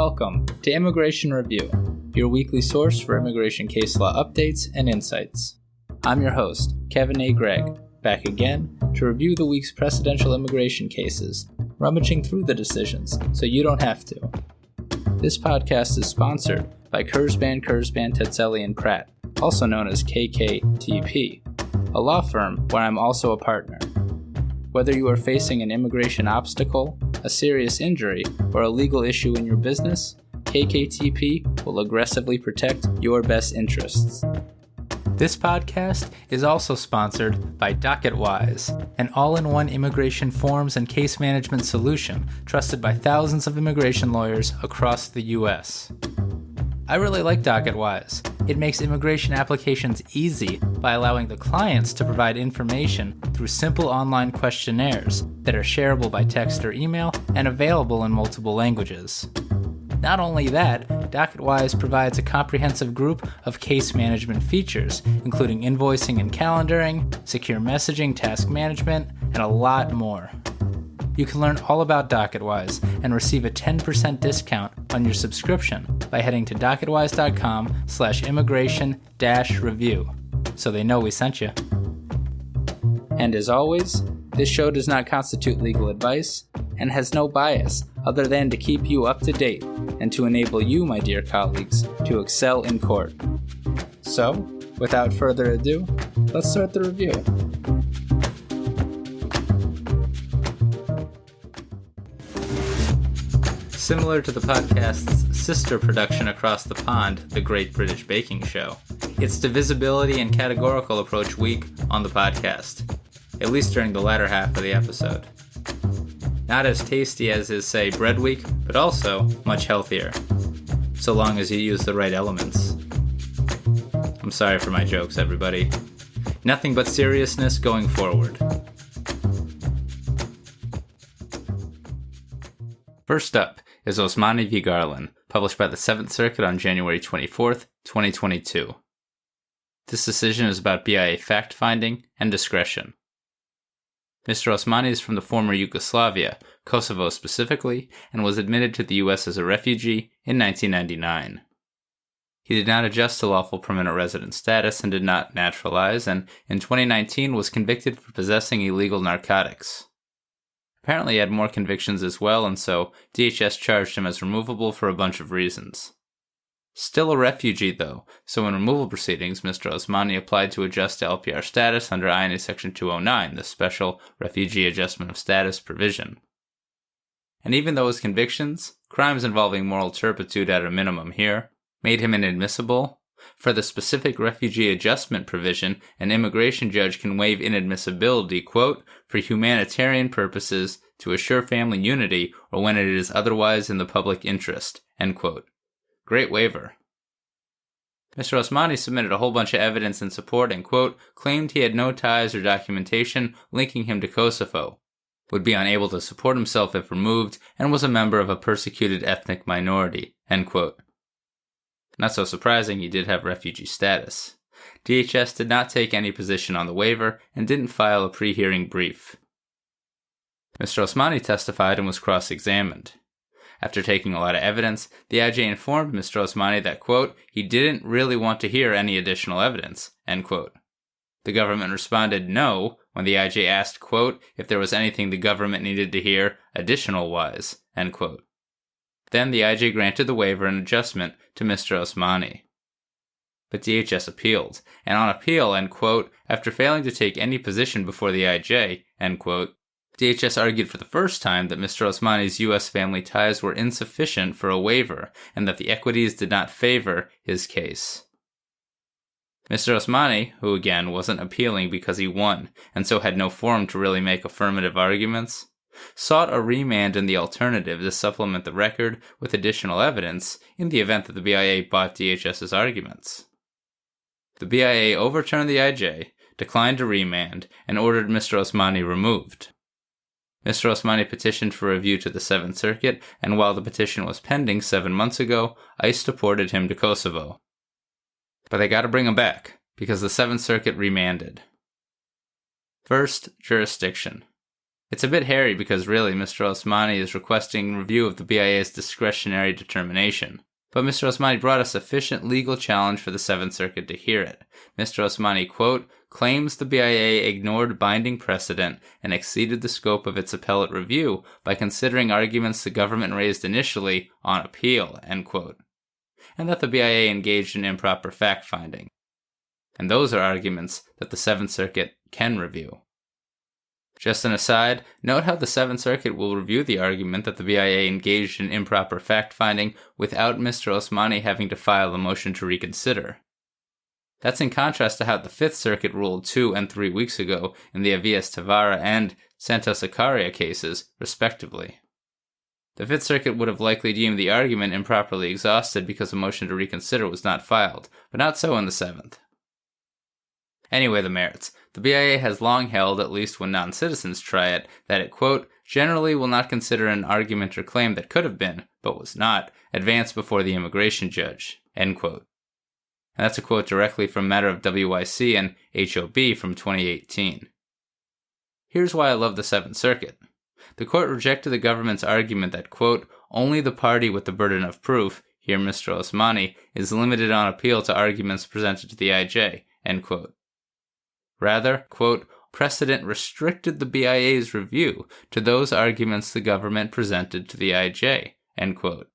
Welcome to Immigration Review, your weekly source for immigration case law updates and insights. I'm your host, Kevin A. Gregg, back again to review the week's precedential immigration cases, rummaging through the decisions so you don't have to. This podcast is sponsored by Kurzban, Tetzelli & Pratt, also known as KKTP, a law firm where I'm also a partner. Whether you are facing an immigration obstacle, a serious injury, or a legal issue in your business, KKTP will aggressively protect your best interests. This podcast is also sponsored by DocketWise, an all-in-one immigration forms and case management solution trusted by thousands of immigration lawyers across the U.S. I really like DocketWise. It makes immigration applications easy by allowing the clients to provide information through simple online questionnaires that are shareable by text or email and available in multiple languages. Not only that, DocketWise provides a comprehensive group of case management features, including invoicing and calendaring, secure messaging, task management, and a lot more. You can learn all about DocketWise and receive a 10% discount on your subscription by heading to docketwise.com/immigration-review, so they know we sent you. And as always, this show does not constitute legal advice and has no bias other than to keep you up to date and to enable you, my dear colleagues, to excel in court. So, without further ado, let's start the review. Similar to the podcast's sister production across the pond, The Great British Baking Show, it's divisibility and categorical approach week on the podcast, at least during the latter half of the episode. Not as tasty as is, say, Bread Week, but also much healthier, so long as you use the right elements. I'm sorry for my jokes, everybody. Nothing but seriousness going forward. First up is Osmani v. Garland, published by the 7th Circuit on January 24th, 2022. This decision is about BIA fact-finding and discretion. Mr. Osmani is from the former Yugoslavia, Kosovo specifically, and was admitted to the U.S. as a refugee in 1999. He did not adjust to lawful permanent resident status and did not naturalize, and in 2019 was convicted for possessing illegal narcotics. Apparently he had more convictions as well, and so DHS charged him as removable for a bunch of reasons. Still a refugee though, so in removal proceedings, Mr. Osmani applied to adjust to LPR status under I&N Section 209, the Special Refugee Adjustment of Status provision. And even though his convictions, crimes involving moral turpitude at a minimum here, made him inadmissible, for the specific refugee adjustment provision, an immigration judge can waive inadmissibility, quote, for humanitarian purposes to assure family unity or when it is otherwise in the public interest, end quote. Great waiver. Mr. Osmani submitted a whole bunch of evidence in support and, quote, claimed he had no ties or documentation linking him to Kosovo, would be unable to support himself if removed, and was a member of a persecuted ethnic minority, end quote. Not so surprising, he did have refugee status. DHS did not take any position on the waiver and didn't file a pre-hearing brief. Mr. Osmani testified and was cross-examined. After taking a lot of evidence, the IJ informed Mr. Osmani that, quote, he didn't really want to hear any additional evidence, end quote. The government responded no when the IJ asked, quote, if there was anything the government needed to hear additional-wise, end quote. Then the IJ granted the waiver and adjustment to Mr. Osmani. But DHS appealed, and on appeal, end quote, after failing to take any position before the IJ, end quote, DHS argued for the first time that Mr. Osmani's U.S. family ties were insufficient for a waiver, and that the equities did not favor his case. Mr. Osmani, who again wasn't appealing because he won, and so had no forum to really make affirmative arguments, sought a remand in the alternative to supplement the record with additional evidence in the event that the BIA bought DHS's arguments. The BIA overturned the IJ, declined a remand, and ordered Mr. Osmani removed. Mr. Osmani petitioned for review to the 7th Circuit, and while the petition was pending 7 months ago, ICE deported him to Kosovo. But they gotta bring him back, because the 7th Circuit remanded. First, jurisdiction. It's a bit hairy because really Mr. Osmani is requesting review of the BIA's discretionary determination. But Mr. Osmani brought a sufficient legal challenge for the Seventh Circuit to hear it. Mr. Osmani, quote, claims the BIA ignored binding precedent and exceeded the scope of its appellate review by considering arguments the government raised initially on appeal, end quote, and that the BIA engaged in improper fact-finding. And those are arguments that the Seventh Circuit can review. Just an aside, note how the Seventh Circuit will review the argument that the BIA engaged in improper fact-finding without Mr. Osmani having to file a motion to reconsider. That's in contrast to how the Fifth Circuit ruled 2 and 3 weeks ago in the Avias Tavara and Santos Acaria cases, respectively. The Fifth Circuit would have likely deemed the argument improperly exhausted because a motion to reconsider was not filed, but not so in the Seventh. Anyway, the merits. The BIA has long held, at least when non-citizens try it, that it, quote, generally will not consider an argument or claim that could have been, but was not, advanced before the immigration judge, end quote. And that's a quote directly from Matter of WYC and HOB from 2018. Here's why I love the Seventh Circuit. The court rejected the government's argument that, quote, only the party with the burden of proof, here Mr. Osmani, is limited on appeal to arguments presented to the IJ, end quote. Rather, quote, precedent restricted the BIA's review to those arguments the government presented to the IJ, end quote.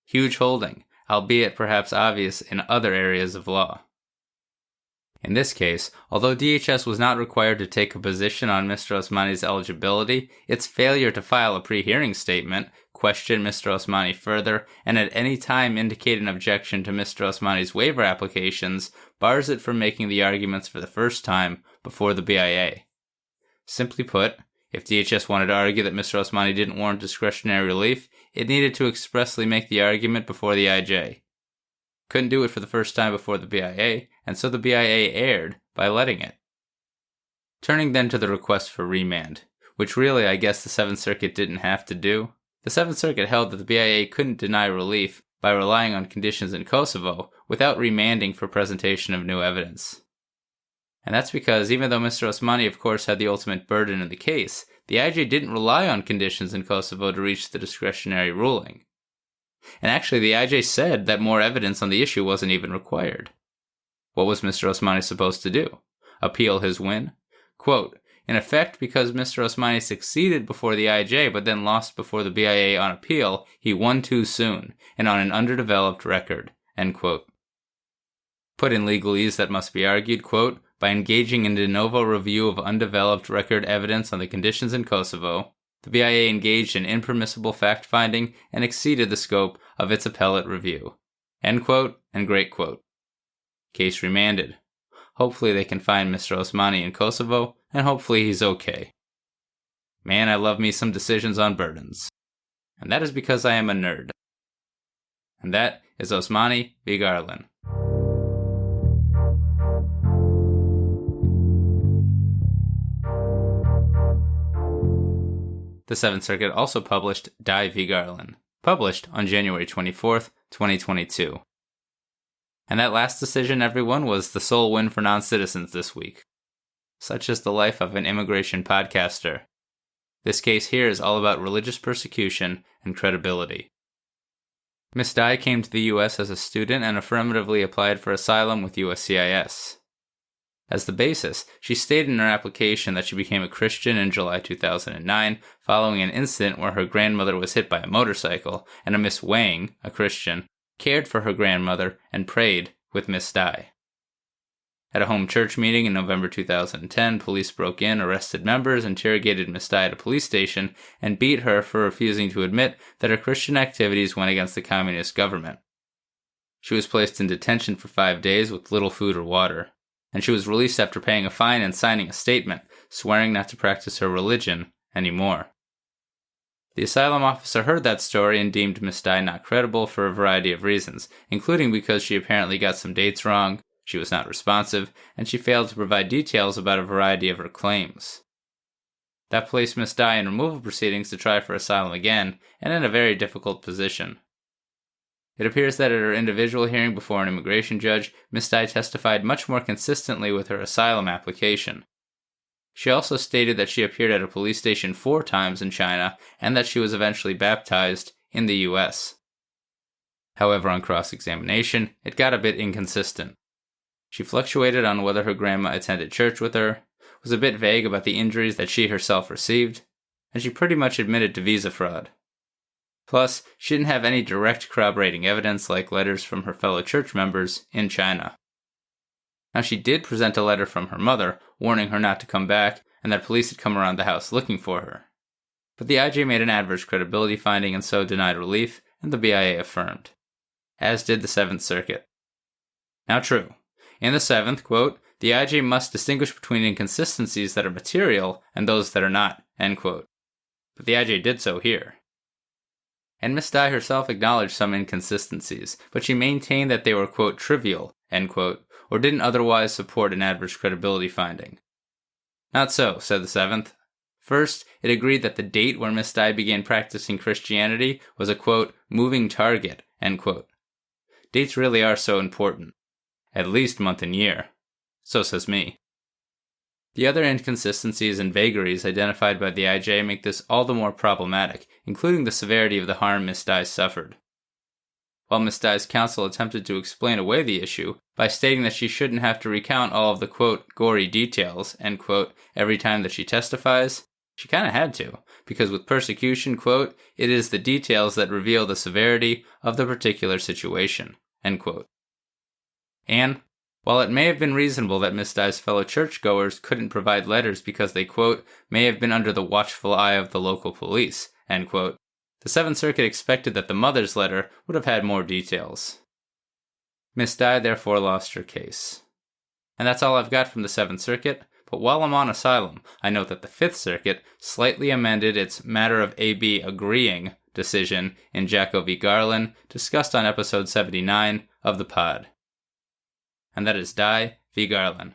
Huge holding, albeit perhaps obvious in other areas of law. In this case, although DHS was not required to take a position on Mr. Osmani's eligibility, its failure to file a pre-hearing statement, question Mr. Osmani further, and at any time indicate an objection to Mr. Osmani's waiver applications, bars it from making the arguments for the first time before the BIA. Simply put, if DHS wanted to argue that Mr. Osmani didn't warrant discretionary relief, it needed to expressly make the argument before the IJ. Couldn't do it for the first time before the BIA, and so the BIA erred by letting it. Turning then to the request for remand, which really I guess the Seventh Circuit didn't have to do. The Seventh Circuit held that the BIA couldn't deny relief by relying on conditions in Kosovo without remanding for presentation of new evidence. And that's because even though Mr. Osmani of course had the ultimate burden in the case, the IJ didn't rely on conditions in Kosovo to reach the discretionary ruling. And actually the IJ said that more evidence on the issue wasn't even required. What was Mr. Osmani supposed to do? Appeal his win? Quote, in effect, because Mr. Osmani succeeded before the IJ but then lost before the BIA on appeal, he won too soon, and on an underdeveloped record, end quote. Put in legalese that must be argued, quote, by engaging in de novo review of undeveloped record evidence on the conditions in Kosovo, the BIA engaged in impermissible fact-finding and exceeded the scope of its appellate review. End quote, and great quote. Case remanded. Hopefully they can find Mr. Osmani in Kosovo, and hopefully he's okay. Man, I love me some decisions on burdens. And that is because I am a nerd. And that is Osmani v. Garland. The Seventh Circuit also published Dye v. Garland, published on January 24th, 2022. And that last decision, everyone, was the sole win for non-citizens this week. Such is the life of an immigration podcaster. This case here is all about religious persecution and credibility. Miss Dye came to the U.S. as a student and affirmatively applied for asylum with USCIS. As the basis, she stated in her application that she became a Christian in July 2009 following an incident where her grandmother was hit by a motorcycle, and a Miss Wang, a Christian, cared for her grandmother and prayed with Miss Dye. At a home church meeting in November 2010, police broke in, arrested members, interrogated Miss Dye at a police station, and beat her for refusing to admit that her Christian activities went against the communist government. She was placed in detention for 5 days with little food or water, and she was released after paying a fine and signing a statement, swearing not to practice her religion anymore. The asylum officer heard that story and deemed Miss Dye not credible for a variety of reasons, including because she apparently got some dates wrong, she was not responsive, and she failed to provide details about a variety of her claims. That placed Miss Dye in removal proceedings to try for asylum again, and in a very difficult position. It appears that at her individual hearing before an immigration judge, Miss Dye testified much more consistently with her asylum application. She also stated that she appeared at a police station 4 times in China and that she was eventually baptized in the US. However, on cross-examination, it got a bit inconsistent. She fluctuated on whether her grandma attended church with her, was a bit vague about the injuries that she herself received, and she pretty much admitted to visa fraud. Plus, she didn't have any direct corroborating evidence like letters from her fellow church members in China. Now, she did present a letter from her mother warning her not to come back and that police had come around the house looking for her. But the IJ made an adverse credibility finding and so denied relief, and the BIA affirmed. As did the 7th Circuit. Now true, in the 7th, quote, the IJ must distinguish between inconsistencies that are material and those that are not, end quote. But the IJ did so here. And Ms. Dye herself acknowledged some inconsistencies, but she maintained that they were, quote, trivial, end quote, or didn't otherwise support an adverse credibility finding. Not so, said the 7th. First, it agreed that the date where Ms. Dye began practicing Christianity was a, quote, moving target, end quote. Dates really are so important. At least month and year. So says me. The other inconsistencies and vagaries identified by the IJ make this all the more problematic, including the severity of the harm Ms. Dye suffered. While Ms. Dye's counsel attempted to explain away the issue by stating that she shouldn't have to recount all of the, quote, gory details, end quote, every time that she testifies, she kind of had to, because with persecution, quote, it is the details that reveal the severity of the particular situation, end quote. And, while it may have been reasonable that Ms. Dye's fellow churchgoers couldn't provide letters because they, quote, may have been under the watchful eye of the local police, end quote, the 7th Circuit expected that the mother's letter would have had more details. Ms. Dye therefore lost her case. And that's all I've got from the 7th Circuit, but while I'm on asylum, I note that the 5th Circuit slightly amended its matter of AB agreeing decision in Jacko v. Garland, discussed on episode 79 of the pod. And that is Dye v. Garland.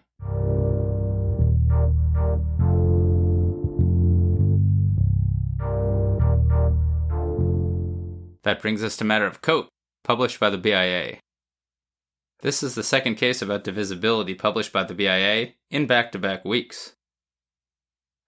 That brings us to matter of Koat, published by the BIA. This is the second case about divisibility published by the BIA in back-to-back weeks.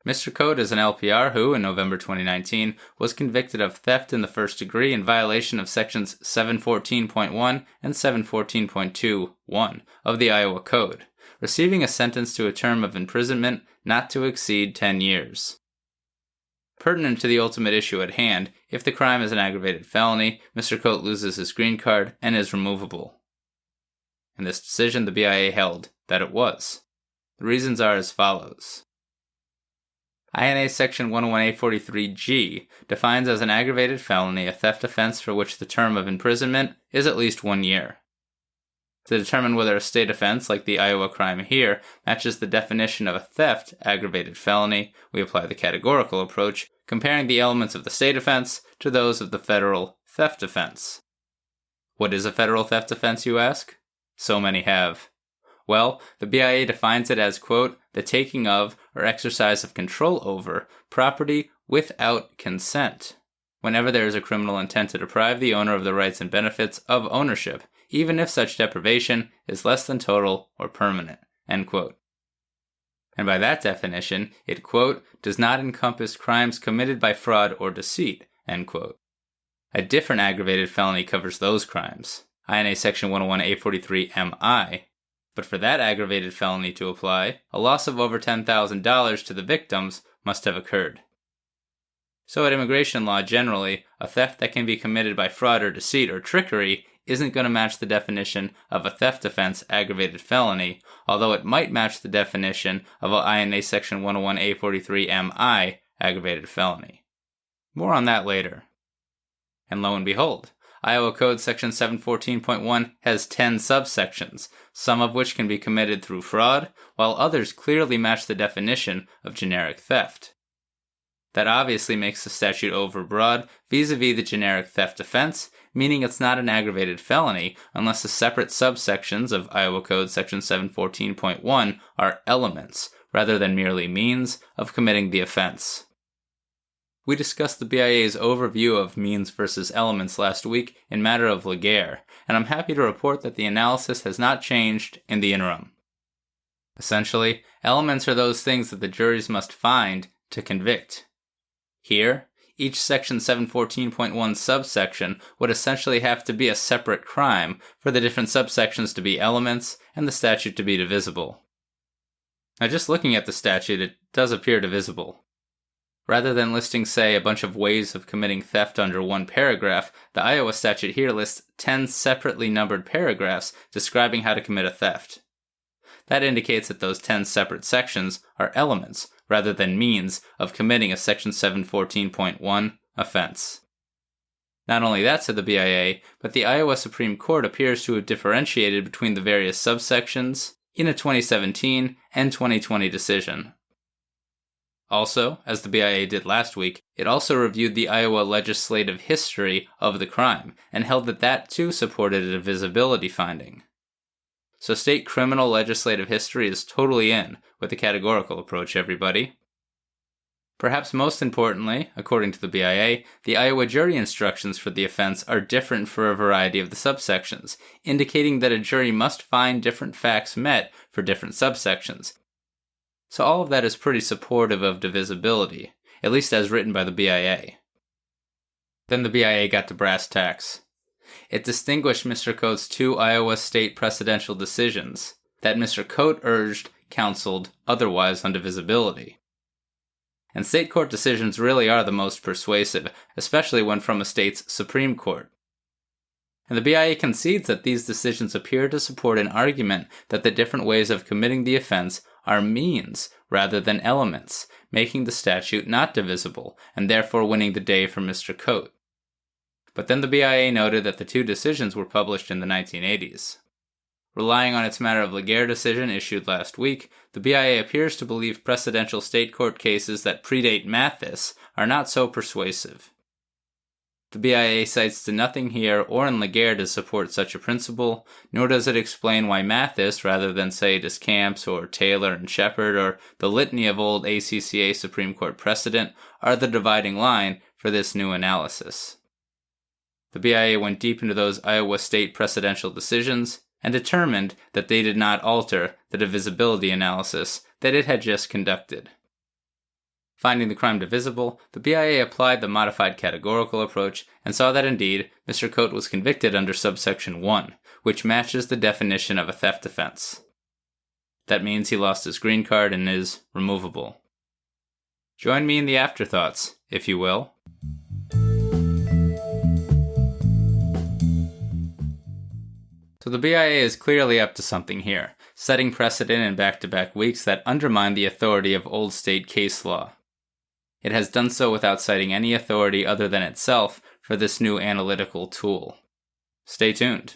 Mr. Koat is an LPR who, in November 2019, was convicted of theft in the first degree in violation of sections 714.1 and 714.2.1 of the Iowa Code, receiving a sentence to a term of imprisonment not to exceed 10 years. Pertinent to the ultimate issue at hand, if the crime is an aggravated felony, Mr. Koat loses his green card and is removable. In this decision, the BIA held that it was. The reasons are as follows. INA Section 101A43G defines as an aggravated felony a theft offense for which the term of imprisonment is at least 1 year. To determine whether a state offense, like the Iowa crime here, matches the definition of a theft aggravated felony, we apply the categorical approach, comparing the elements of the state offense to those of the federal theft offense. What is a federal theft offense, you ask? So many have. Well, the BIA defines it as, quote, the taking of or exercise of control over property without consent, whenever there is a criminal intent to deprive the owner of the rights and benefits of ownership, even if such deprivation is less than total or permanent, end quote. And by that definition, it, quote, does not encompass crimes committed by fraud or deceit, end quote. A different aggravated felony covers those crimes, INA Section 101A43MI, but for that aggravated felony to apply, a loss of over $10,000 to the victims must have occurred. So at immigration law generally, a theft that can be committed by fraud or deceit or trickery isn't going to match the definition of a theft offense aggravated felony, although it might match the definition of a INA Section 101A43MI aggravated felony. More on that later. And lo and behold, Iowa Code Section 714.1 has 10 subsections, some of which can be committed through fraud, while others clearly match the definition of generic theft. That obviously makes the statute overbroad vis-a-vis the generic theft offense, meaning it's not an aggravated felony unless the separate subsections of Iowa Code Section 714.1 are elements, rather than merely means, of committing the offense. We discussed the BIA's overview of means versus elements last week in matter of Laguerre, and I'm happy to report that the analysis has not changed in the interim. Essentially, elements are those things that the juries must find to convict. Here, each Section 714.1 subsection would essentially have to be a separate crime for the different subsections to be elements and the statute to be divisible. Now, just looking at the statute, it does appear divisible. Rather than listing, say, a bunch of ways of committing theft under one paragraph, the Iowa statute here lists 10 separately numbered paragraphs describing how to commit a theft. That indicates that those 10 separate sections are elements, rather than means, of committing a Section 714.1 offense. Not only that, said the BIA, but the Iowa Supreme Court appears to have differentiated between the various subsections in a 2017 and 2020 decision. Also, as the BIA did last week, it also reviewed the Iowa legislative history of the crime, and held that that too supported a divisibility finding. So state criminal legislative history is totally in with the categorical approach, everybody. Perhaps most importantly, according to the BIA, the Iowa jury instructions for the offense are different for a variety of the subsections, indicating that a jury must find different facts met for different subsections. So all of that is pretty supportive of divisibility, at least as written by the BIA. Then the BIA got to brass tacks. It distinguished Mr. Koat's 2 Iowa state precedential decisions that Mr. Koat urged counseled otherwise on divisibility. And state court decisions really are the most persuasive, especially when from a state's Supreme Court. And the BIA concedes that these decisions appear to support an argument that the different ways of committing the offense are means rather than elements, making the statute not divisible, and therefore winning the day for Mr. Koat. But then the BIA noted that the 2 decisions were published in the 1980s. Relying on its matter of Laguerre decision issued last week, the BIA appears to believe precedential state court cases that predate Mathis are not so persuasive. The BIA cites to nothing here or in Laguerre to support such a principle, nor does it explain why Mathis, rather than say Discamps or Taylor and Shepard or the litany of old ACCA Supreme Court precedent, are the dividing line for this new analysis. The BIA went deep into those Iowa state precedential decisions and determined that they did not alter the divisibility analysis that it had just conducted. Finding the crime divisible, the BIA applied the modified categorical approach and saw that indeed Mr. Koat was convicted under subsection 1, which matches the definition of a theft offense. That means he lost his green card and is removable. Join me in the afterthoughts, if you will. So the BIA is clearly up to something here, setting precedent in back-to-back weeks that undermine the authority of old state case law. It has done so without citing any authority other than itself for this new analytical tool. Stay tuned.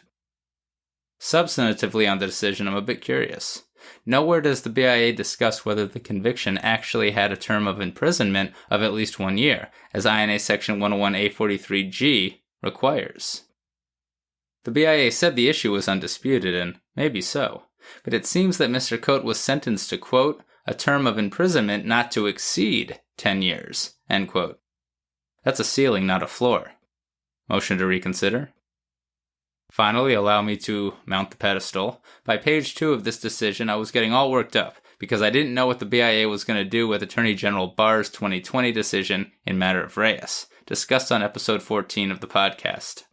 Substantively on the decision, I'm a bit curious. Nowhere does the BIA discuss whether the conviction actually had a term of imprisonment of at least 1 year, as INA Section 101A43G requires. The BIA said the issue was undisputed, and maybe so, but it seems that Mr. Koat was sentenced to, quote, a term of imprisonment not to exceed 10 years, end quote. That's a ceiling, not a floor. Motion to reconsider? Finally, allow me to mount the pedestal. By page 2 of this decision, I was getting all worked up because I didn't know what the BIA was going to do with Attorney General Barr's 2020 decision in matter of Reyes, discussed on episode 14 of the podcast.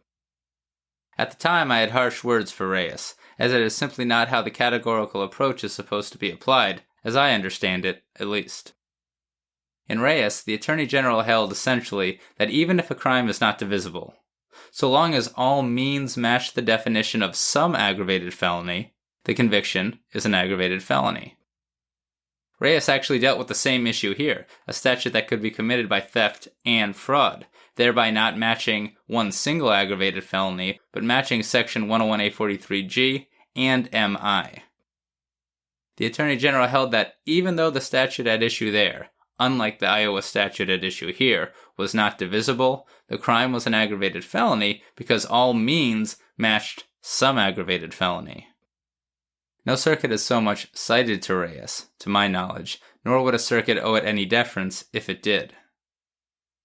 At the time, I had harsh words for Reyes, as it is simply not how the categorical approach is supposed to be applied, as I understand it, at least. In Reyes, the Attorney General held essentially that even if a crime is not divisible, so long as all means match the definition of some aggravated felony, the conviction is an aggravated felony. Reyes actually dealt with the same issue here, a statute that could be committed by theft and fraud, thereby not matching one single aggravated felony, but matching Section 101A43G and MI. The Attorney General held that even though the statute at issue there, unlike the Iowa statute at issue here, was not divisible, the crime was an aggravated felony because all means matched some aggravated felony. No circuit has so much cited to Reyes, to my knowledge, nor would a circuit owe it any deference if it did.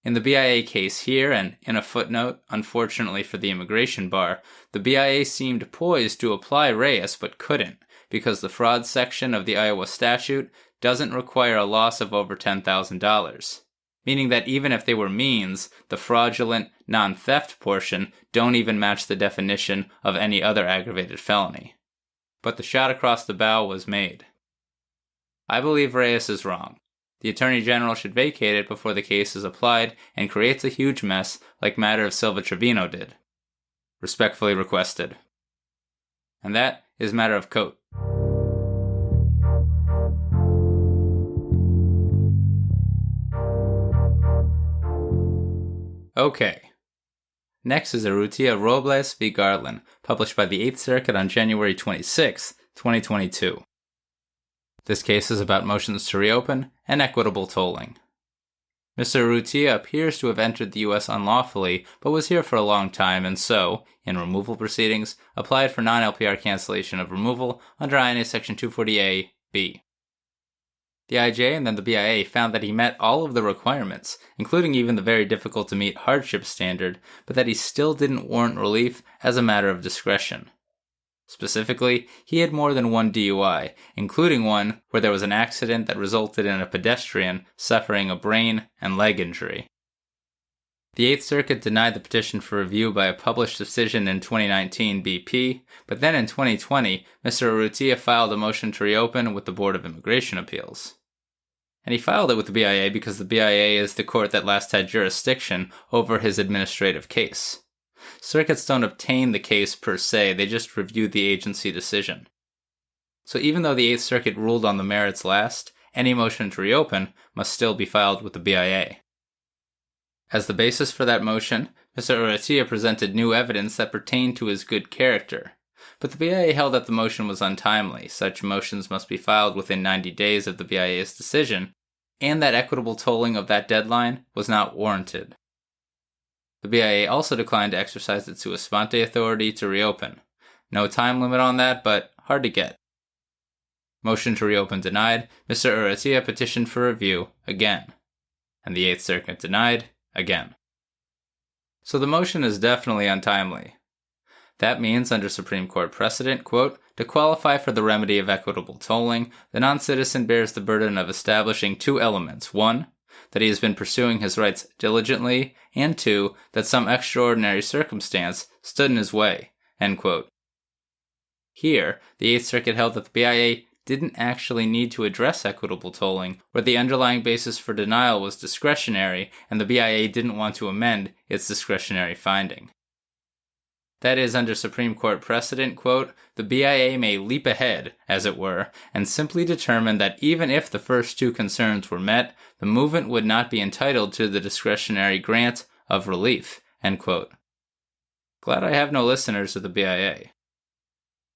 In the BIA case here, and in a footnote, unfortunately for the immigration bar, the BIA seemed poised to apply Reyes but couldn't, because the fraud section of the Iowa statute doesn't require a loss of over $10,000, meaning that even if they were means, the fraudulent, non-theft portion don't even match the definition of any other aggravated felony. But the shot across the bow was made. I believe Reyes is wrong. The Attorney General should vacate it before the case is applied and creates a huge mess like matter of Silva Trevino did. Respectfully requested. And that is matter of Koat. Okay. Next is Urrutia, Robles v. Garland, published by the 8th Circuit on January 26, 2022. This case is about motions to reopen and equitable tolling. Mr. Urrutia appears to have entered the U.S. unlawfully, but was here for a long time and so, in removal proceedings, applied for non-LPR cancellation of removal under I&A Section 240A(b). The IJ and then the BIA found that he met all of the requirements, including even the very difficult-to-meet hardship standard, but that he still didn't warrant relief as a matter of discretion. Specifically, he had more than one DUI, including one where there was an accident that resulted in a pedestrian suffering a brain and leg injury. The 8th Circuit denied the petition for review by a published decision in 2019 BP, but then in 2020, Mr. Urrutia filed a motion to reopen with the Board of Immigration Appeals. And he filed it with the BIA because the BIA is the court that last had jurisdiction over his administrative case. Circuits don't obtain the case per se, they just review the agency decision. So even though the 8th Circuit ruled on the merits last, any motion to reopen must still be filed with the BIA. As the basis for that motion, Mr. Urrutia presented new evidence that pertained to his good character. But the BIA held that the motion was untimely, such motions must be filed within 90 days of the BIA's decision, and that equitable tolling of that deadline was not warranted. The BIA also declined to exercise its sua sponte authority to reopen. No time limit on that, but hard to get. Motion to reopen denied, Mr. Urrutia petitioned for review again. And the 8th Circuit denied again. So the motion is definitely untimely. That means, under Supreme Court precedent, quote, to qualify for the remedy of equitable tolling, the non-citizen bears the burden of establishing two elements. 1, that he has been pursuing his rights diligently, and 2, that some extraordinary circumstance stood in his way, end quote. Here, the 8th Circuit held that the BIA didn't actually need to address equitable tolling, where the underlying basis for denial was discretionary, and the BIA didn't want to amend its discretionary finding. That is, under Supreme Court precedent, quote, the BIA may leap ahead, as it were, and simply determine that even if the first two concerns were met, the movement would not be entitled to the discretionary grant of relief, end quote. Glad I have no listeners of the BIA.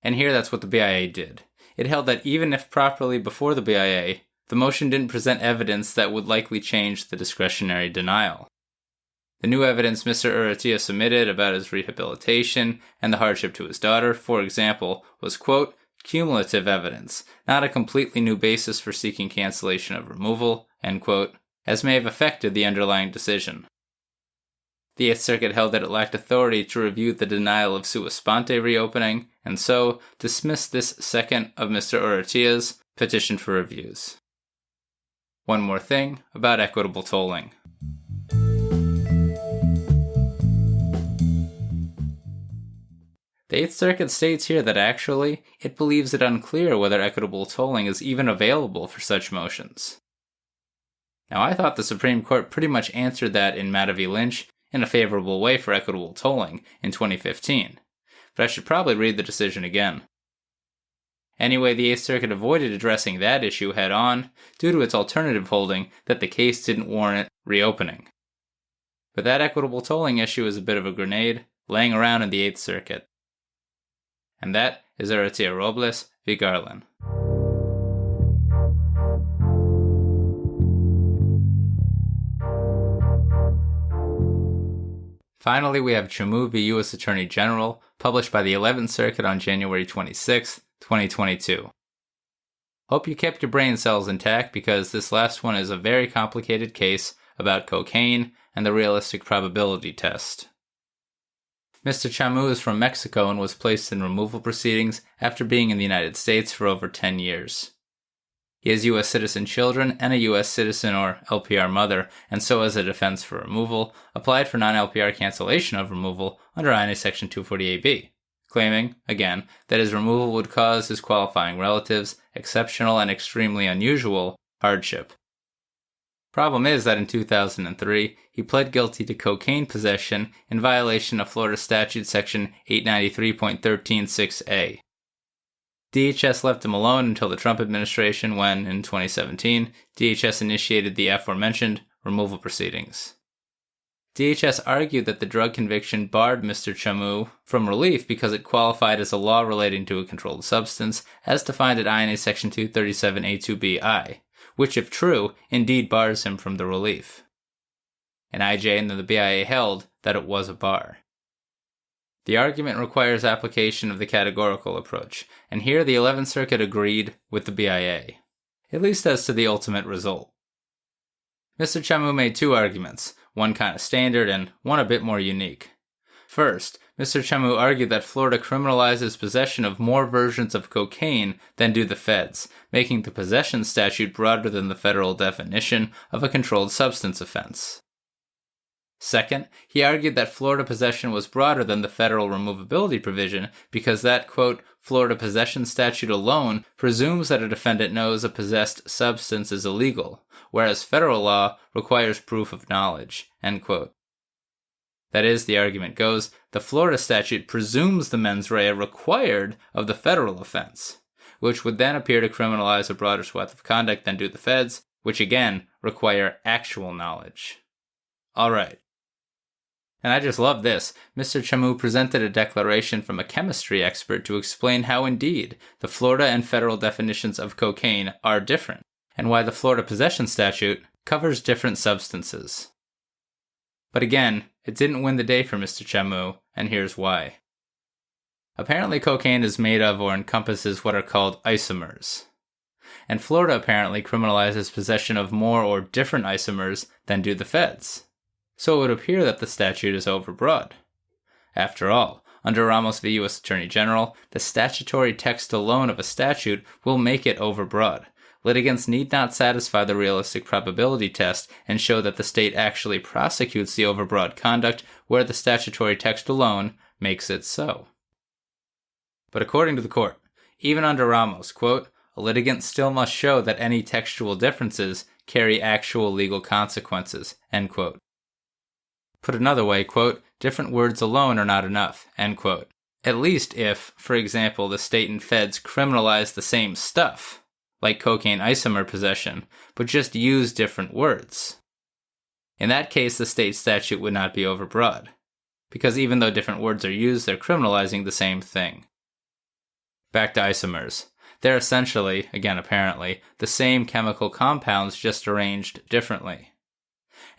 And here that's what the BIA did. It held that even if properly before the BIA, the motion didn't present evidence that would likely change the discretionary denial. The new evidence Mr. Urrutia submitted about his rehabilitation and the hardship to his daughter, for example, was, quote, cumulative evidence, not a completely new basis for seeking cancellation of removal, end quote, as may have affected the underlying decision. The 8th Circuit held that it lacked authority to review the denial of sua sponte reopening, and so dismissed this second of Mr. Urrutia's petition for reviews. One more thing about equitable tolling. The 8th Circuit states here that actually, it believes it unclear whether equitable tolling is even available for such motions. Now I thought the Supreme Court pretty much answered that in Matta v. Lynch in a favorable way for equitable tolling in 2015, but I should probably read the decision again. Anyway, the 8th Circuit avoided addressing that issue head-on due to its alternative holding that the case didn't warrant reopening. But that equitable tolling issue is a bit of a grenade laying around in the 8th Circuit. And that is Urrutia Robles v. Garland. Finally, we have Chamu v. U.S. Attorney General, published by the 11th Circuit on January 26, 2022. Hope you kept your brain cells intact because this last one is a very complicated case about cocaine and the realistic probability test. Mr. Chamu is from Mexico and was placed in removal proceedings after being in the United States for over 10 years. He has U.S. citizen children and a U.S. citizen or LPR mother, and so as a defense for removal, applied for non-LPR cancellation of removal under I&A Section 248B, claiming, again, that his removal would cause his qualifying relatives exceptional and extremely unusual hardship. Problem is that in 2003, he pled guilty to cocaine possession in violation of Florida Statute Section 893.136A. DHS left him alone until the Trump administration when, in 2017, DHS initiated the aforementioned removal proceedings. DHS argued that the drug conviction barred Mr. Chamu from relief because it qualified as a law relating to a controlled substance as defined at I&A Section 237A2BI, which, if true, indeed bars him from the relief. And IJ and the BIA held that it was a bar. The argument requires application of the categorical approach, and here the 11th Circuit agreed with the BIA, at least as to the ultimate result. Mr. Chamu made two arguments, one kind of standard and one a bit more unique. First, Mr. Chamu argued that Florida criminalizes possession of more versions of cocaine than do the feds, making the possession statute broader than the federal definition of a controlled substance offense. Second, he argued that Florida possession was broader than the federal removability provision because that, quote, Florida possession statute alone presumes that a defendant knows a possessed substance is illegal, whereas federal law requires proof of knowledge, end quote. That is, the argument goes, the Florida statute presumes the mens rea required of the federal offense, which would then appear to criminalize a broader swath of conduct than do the feds, which again require actual knowledge. All right. And I just love this. Mr. Chamu presented a declaration from a chemistry expert to explain how indeed the Florida and federal definitions of cocaine are different, and why the Florida possession statute covers different substances. But again, it didn't win the day for Mr. Chamu, and here's why. Apparently cocaine is made of or encompasses what are called isomers. And Florida apparently criminalizes possession of more or different isomers than do the feds. So it would appear that the statute is overbroad. After all, under Ramos v. U.S. Attorney General, the statutory text alone of a statute will make it overbroad. Litigants need not satisfy the realistic probability test and show that the state actually prosecutes the overbroad conduct where the statutory text alone makes it so. But according to the court, even under Ramos, quote, a litigant still must show that any textual differences carry actual legal consequences, end quote. Put another way, quote, different words alone are not enough, end quote. At least if, for example, the state and feds criminalize the same stuff, like cocaine isomer possession, but just use different words. In that case, the state statute would not be overbroad, because even though different words are used, they're criminalizing the same thing. Back to isomers. They're essentially, again apparently, the same chemical compounds just arranged differently.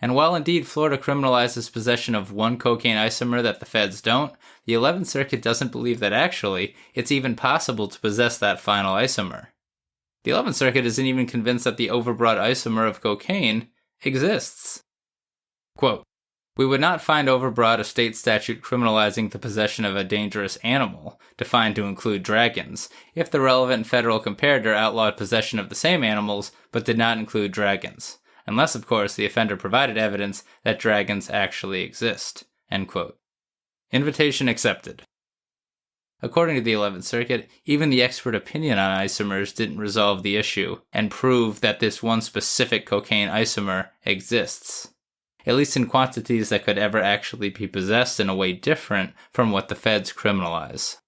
And while indeed Florida criminalizes possession of one cocaine isomer that the feds don't, the 11th Circuit doesn't believe that actually it's even possible to possess that final isomer. The 11th Circuit isn't even convinced that the overbroad isomer of cocaine exists. Quote, we would not find overbroad a state statute criminalizing the possession of a dangerous animal, defined to include dragons, if the relevant federal comparator outlawed possession of the same animals but did not include dragons. Unless, of course, the offender provided evidence that dragons actually exist, end quote. Invitation accepted. According to the 11th Circuit, even the expert opinion on isomers didn't resolve the issue and prove that this one specific cocaine isomer exists, at least in quantities that could ever actually be possessed in a way different from what the feds criminalize.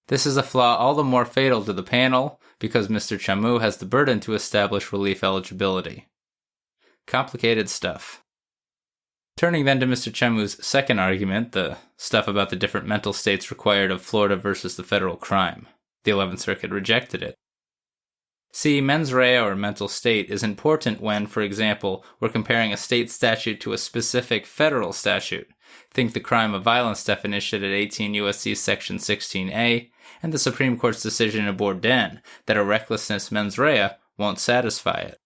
This is a flaw all the more fatal to the panel because Mr. Chamu has the burden to establish relief eligibility. Complicated stuff. Turning then to Mr. Chamu's second argument, the stuff about the different mental states required of Florida versus the federal crime. The 11th Circuit rejected it. See, mens rea or mental state is important when, for example, we're comparing a state statute to a specific federal statute. Think the crime of violence definition at 18 U.S.C. Section 16A, and the Supreme Court's decision in Bourdain that a recklessness mens rea won't satisfy it.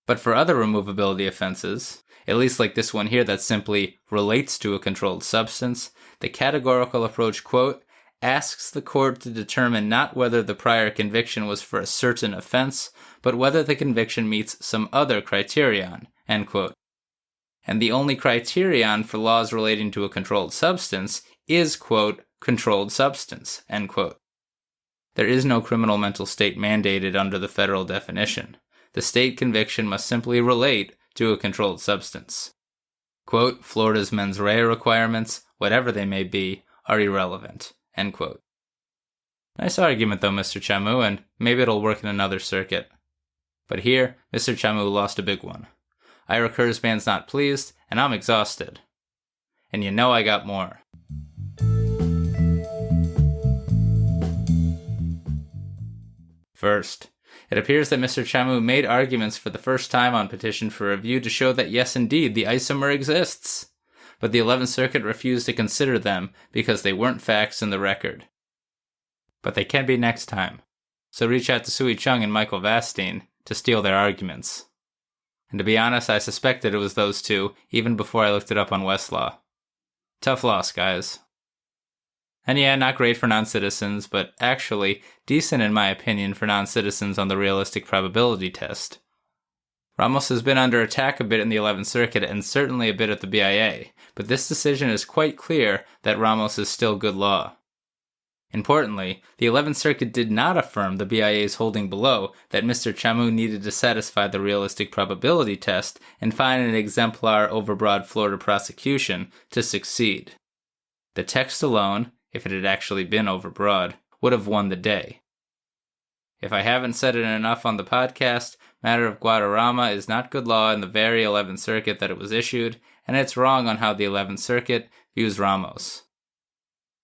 But for other removability offenses, at least like this one here that simply relates to a controlled substance, The categorical approach, quote, asks the court to determine not whether the prior conviction was for a certain offense, but whether the conviction meets some other criterion, end quote. And the only criterion for laws relating to a controlled substance is, quote, controlled substance, end quote. There is no criminal mental state mandated under the federal definition. The state conviction must simply relate to a controlled substance. Quote, Florida's mens rea requirements, whatever they may be, are irrelevant, end quote. Nice argument though, Mr. Chamu, and maybe it'll work in another circuit. But here, Mr. Chamu lost a big one. Ira Kurzban's not pleased, and I'm exhausted. And you know I got more. First, it appears that Mr. Chamu made arguments for the first time on petition for review to show that yes, indeed, the isomer exists. But the 11th Circuit refused to consider them because they weren't facts in the record. But they can be next time. So reach out to Sui Chung and Michael Vastine to steal their arguments. And to be honest, I suspected it was those two even before I looked it up on Westlaw. Tough loss, guys. And yeah, not great for non-citizens, but actually decent in my opinion for non-citizens on the realistic probability test. Ramos has been under attack a bit in the 11th Circuit and certainly a bit at the BIA, but this decision is quite clear that Ramos is still good law. Importantly, the 11th Circuit did not affirm the BIA's holding below that Mr. Chamu needed to satisfy the realistic probability test and find an exemplar overbroad Florida prosecution to succeed. The text alone, if it had actually been overbroad, would have won the day. If I haven't said it enough on the podcast, matter of Guadarrama is not good law in the very 11th Circuit that it was issued, and it's wrong on how the 11th Circuit views Ramos.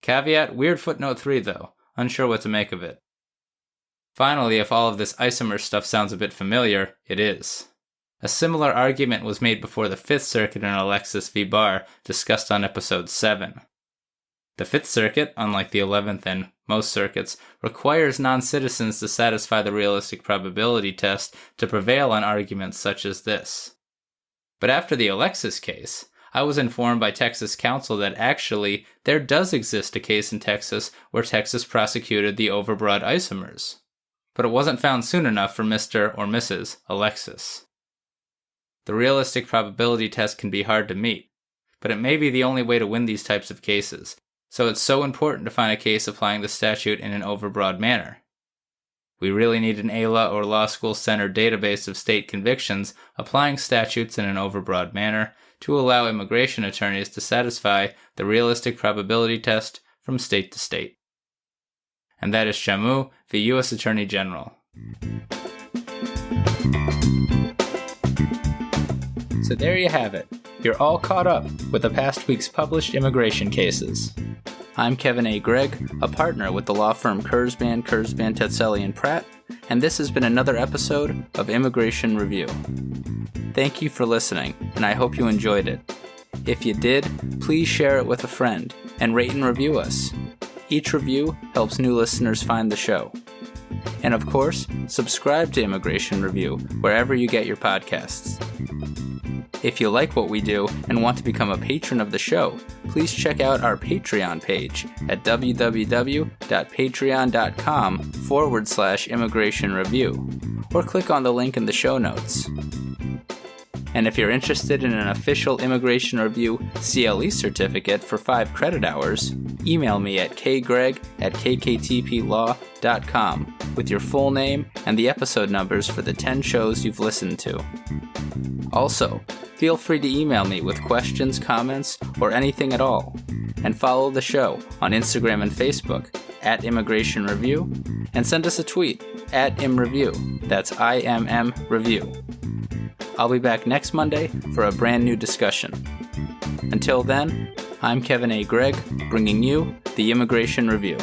Caveat, weird footnote 3 though, unsure what to make of it. Finally, if all of this isomer stuff sounds a bit familiar, it is. A similar argument was made before the 5th Circuit in Alexis v. Barr, discussed on episode 7. The 5th Circuit, unlike the 11th and most circuits, requires non-citizens to satisfy the realistic probability test to prevail on arguments such as this. But after the Alexis case, I was informed by Texas counsel that actually there does exist a case in Texas where Texas prosecuted the overbroad isomers. But it wasn't found soon enough for Mr. or Mrs. Alexis. The realistic probability test can be hard to meet, but it may be the only way to win these types of cases, so it's so important to find a case applying the statute in an overbroad manner. We really need an ALA or law school-centered database of state convictions applying statutes in an overbroad manner to allow immigration attorneys to satisfy the realistic probability test from state to state. And that is Chamu, the U.S. Attorney General. So there you have it. You're all caught up with the past week's published immigration cases. I'm Kevin A. Gregg, a partner with the law firm Kurzban, Tetzeli & Pratt, and this has been another episode of Immigration Review. Thank you for listening, and I hope you enjoyed it. If you did, please share it with a friend and rate and review us. Each review helps new listeners find the show. And of course, subscribe to Immigration Review wherever you get your podcasts. If you like what we do and want to become a patron of the show, please check out our Patreon page at www.patreon.com/Immigration Review, or click on the link in the show notes. And if you're interested in an official Immigration Review CLE certificate for 5 credit hours, email me at kgreg@kktplaw.com with your full name and the episode numbers for the 10 shows you've listened to. Also, feel free to email me with questions, comments, or anything at all. And follow the show on Instagram and Facebook at Immigration Review, and send us a tweet at ImReview. That's IMM Review. I'll be back next Monday for a brand new discussion. Until then, I'm Kevin A. Gregg, bringing you the Immigration Review.